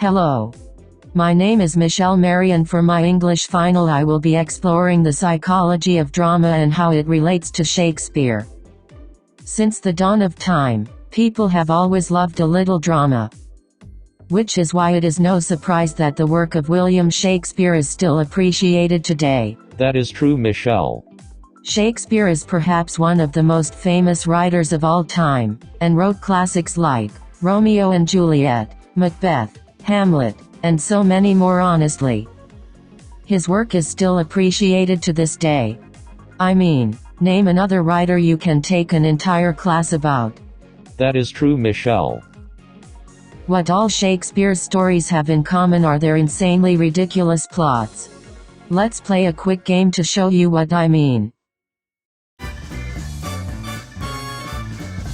Hello. My name is Michele Mehri, and for my English final I will be exploring the psychology of drama and how it relates to Shakespeare. Since the dawn of time, people have always loved a little drama. Which is why it is no surprise that the work of William Shakespeare is still appreciated today. That is true, Michele. Shakespeare is perhaps one of the most famous writers of all time, and wrote classics like Romeo and Juliet, Macbeth, Hamlet, and so many more. Honestly, his work is still appreciated to this day. I mean, name another writer you can take an entire class about. That is true, Michele. What all Shakespeare's stories have in common are their insanely ridiculous plots. Let's play a quick game to show you what I mean.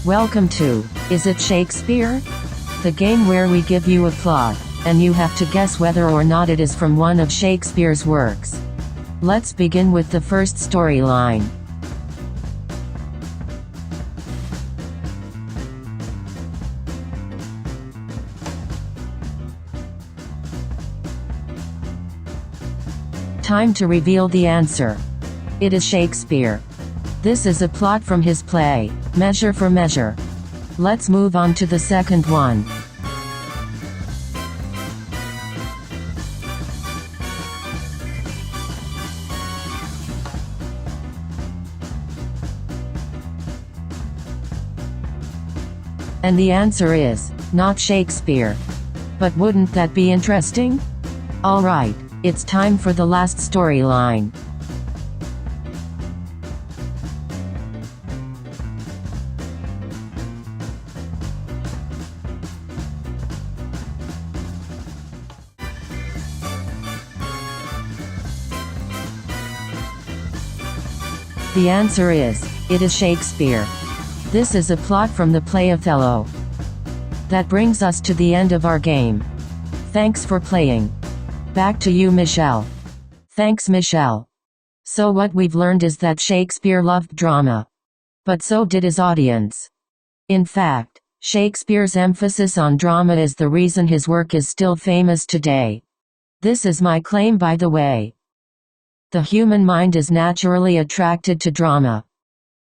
Welcome to Is It Shakespeare? The game where we give you a plot, and you have to guess whether or not it is from one of Shakespeare's works. Let's begin with the first storyline. Time to reveal the answer. It is Shakespeare. This is a plot from his play, Measure for Measure. Let's move on to the second one. And the answer is not Shakespeare. But wouldn't that be interesting? Alright, it's time for the last storyline. The answer is, it is Shakespeare. This is a plot from the play Othello. That brings us to the end of our game. Thanks for playing. Back to you, Michele. Thanks, Michele. So what we've learned is that Shakespeare loved drama. But so did his audience. In fact, Shakespeare's emphasis on drama is the reason his work is still famous today. This is my claim, by the way. The human mind is naturally attracted to drama.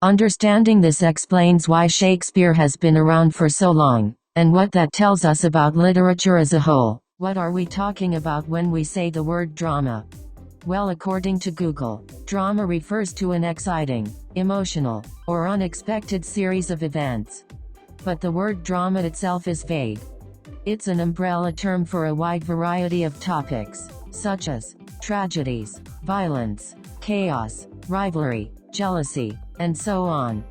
Understanding this explains why Shakespeare has been around for so long, and what that tells us about literature as a whole. What are we talking about when we say the word drama? Well, according to Google, drama refers to an exciting, emotional, or unexpected series of events. But the word drama itself is vague. It's an umbrella term for a wide variety of topics, such as tragedies, violence, chaos, rivalry, jealousy, and so on.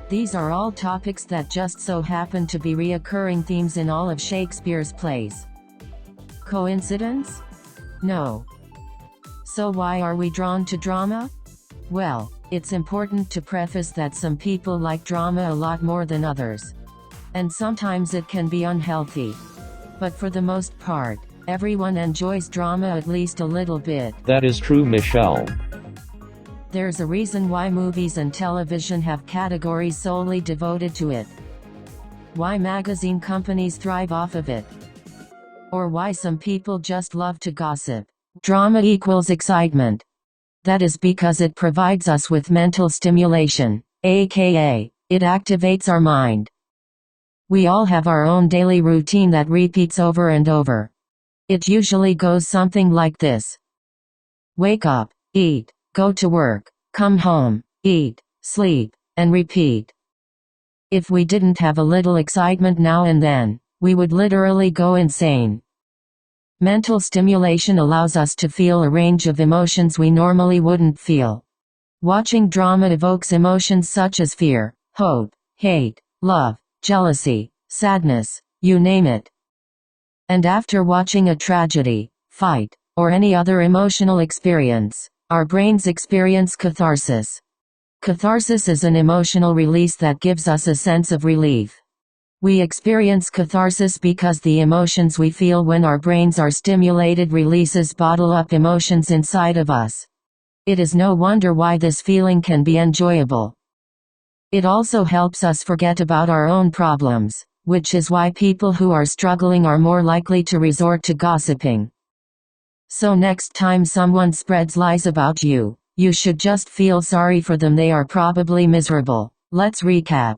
These are all topics that just so happen to be recurring themes in all of Shakespeare's plays. Coincidence? No. So why are we drawn to drama? Well, it's important to preface that some people like drama a lot more than others. And sometimes it can be unhealthy. But for the most part, everyone enjoys drama at least a little bit. That is true, Michele. There's a reason why movies and television have categories solely devoted to it. Why magazine companies thrive off of it. Or why some people just love to gossip. Drama equals excitement. That is because it provides us with mental stimulation, aka, it activates our mind. We all have our own daily routine that repeats over and over. It usually goes something like this. Wake up, eat, go to work, come home, eat, sleep, and repeat. If we didn't have a little excitement now and then, we would literally go insane. Mental stimulation allows us to feel a range of emotions we normally wouldn't feel. Watching drama evokes emotions such as fear, hope, hate, love, jealousy, sadness, you name it. And after watching a tragedy, fight, or any other emotional experience, our brains experience catharsis. Catharsis is an emotional release that gives us a sense of relief. We experience catharsis because the emotions we feel when our brains are stimulated releases bottle up emotions inside of us. It is no wonder why this feeling can be enjoyable. It also helps us forget about our own problems, which is why people who are struggling are more likely to resort to gossiping. So next time someone spreads lies about you, you should just feel sorry for them. They are probably miserable. Let's recap.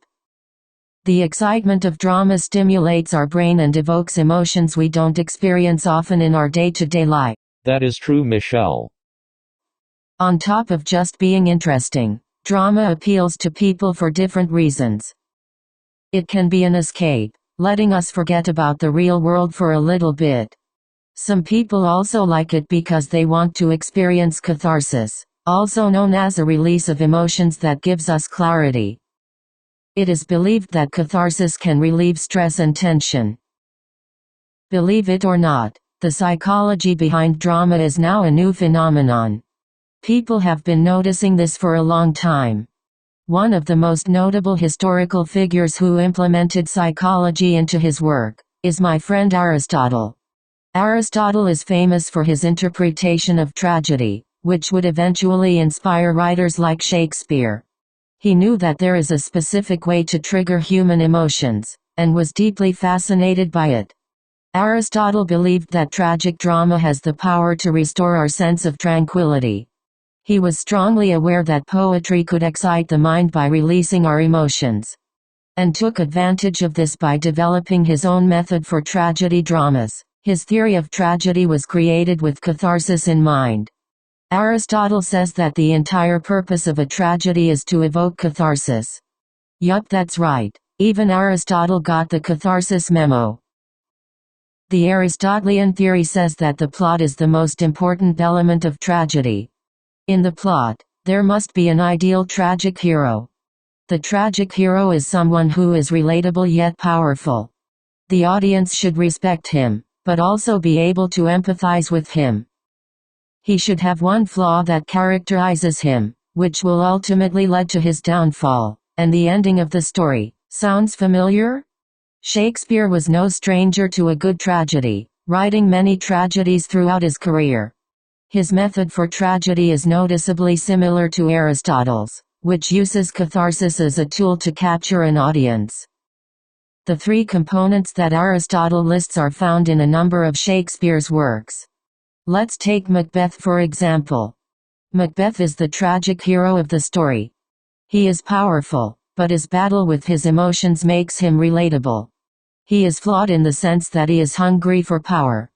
The excitement of drama stimulates our brain and evokes emotions we don't experience often in our day-to-day life. That is true, Michele. On top of just being interesting, drama appeals to people for different reasons. It can be an escape, letting us forget about the real world for a little bit. Some people also like it because they want to experience catharsis, also known as a release of emotions that gives us clarity. It is believed that catharsis can relieve stress and tension. Believe it or not, the psychology behind drama is now a new phenomenon. People have been noticing this for a long time. One of the most notable historical figures who implemented psychology into his work is my friend Aristotle. Aristotle is famous for his interpretation of tragedy, which would eventually inspire writers like Shakespeare. He knew that there is a specific way to trigger human emotions, and was deeply fascinated by it. Aristotle believed that tragic drama has the power to restore our sense of tranquility. He was strongly aware that poetry could excite the mind by releasing our emotions, and took advantage of this by developing his own method for tragedy dramas. His theory of tragedy was created with catharsis in mind. Aristotle says that the entire purpose of a tragedy is to evoke catharsis. Yup, that's right. Even Aristotle got the catharsis memo. The Aristotelian theory says that the plot is the most important element of tragedy. In the plot, there must be an ideal tragic hero. The tragic hero is someone who is relatable yet powerful. The audience should respect him, but also be able to empathize with him. He should have one flaw that characterizes him, which will ultimately lead to his downfall, and the ending of the story. Sounds familiar? Shakespeare was no stranger to a good tragedy, writing many tragedies throughout his career. His method for tragedy is noticeably similar to Aristotle's, which uses catharsis as a tool to capture an audience. The three components that Aristotle lists are found in a number of Shakespeare's works. Let's take Macbeth for example. Macbeth is the tragic hero of the story. He is powerful, but his battle with his emotions makes him relatable. He is flawed in the sense that he is hungry for power.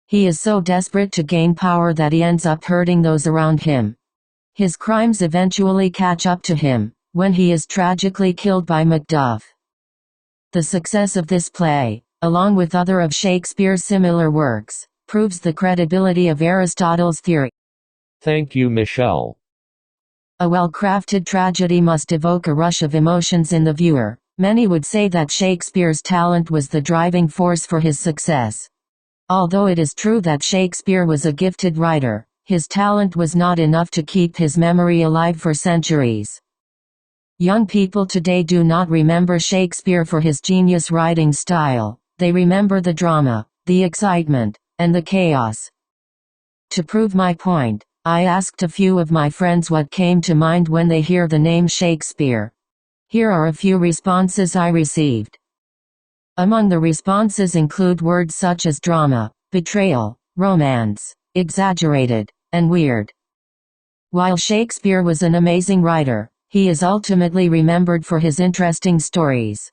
He is so desperate to gain power that he ends up hurting those around him. His crimes eventually catch up to him, when he is tragically killed by Macduff. The success of this play, along with other of Shakespeare's similar works, proves the credibility of Aristotle's theory. Thank you, Michele. A well-crafted tragedy must evoke a rush of emotions in the viewer. Many would say that Shakespeare's talent was the driving force for his success. Although it is true that Shakespeare was a gifted writer, his talent was not enough to keep his memory alive for centuries. Young people today do not remember Shakespeare for his genius writing style. They remember the drama, the excitement, and the chaos. To prove my point, I asked a few of my friends what came to mind when they hear the name Shakespeare. Here are a few responses I received. Among the responses include words such as drama, betrayal, romance, exaggerated, and weird. While Shakespeare was an amazing writer, he is ultimately remembered for his interesting stories.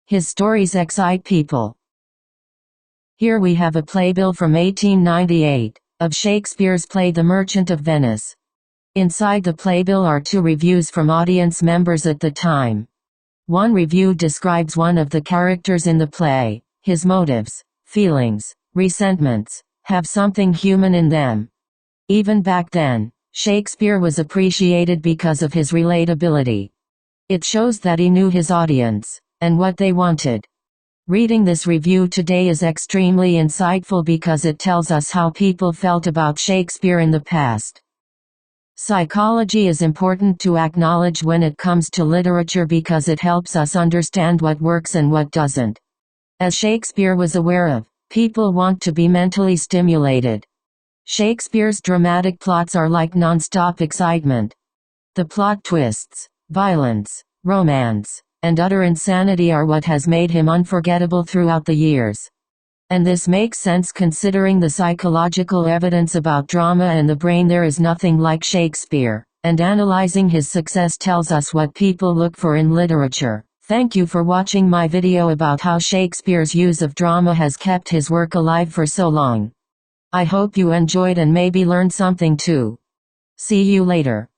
His stories excite people. Here we have a playbill from 1898, of Shakespeare's play The Merchant of Venice. Inside the playbill are two reviews from audience members at the time. One review describes one of the characters in the play. His motives, feelings, resentments, have something human in them. Even back then, Shakespeare was appreciated because of his relatability. It shows that he knew his audience, and what they wanted. Reading this review today is extremely insightful because it tells us how people felt about Shakespeare in the past. Psychology is important to acknowledge when it comes to literature because it helps us understand what works and what doesn't. As Shakespeare was aware of, people want to be mentally stimulated. Shakespeare's dramatic plots are like non-stop excitement. The plot twists, violence, romance, and utter insanity are what has made him unforgettable throughout the years. And this makes sense considering the psychological evidence about drama and the brain. There is nothing like Shakespeare, and analyzing his success tells us what people look for in literature. Thank you for watching my video about how Shakespeare's use of drama has kept his work alive for so long. I hope you enjoyed and maybe learned something too. See you later.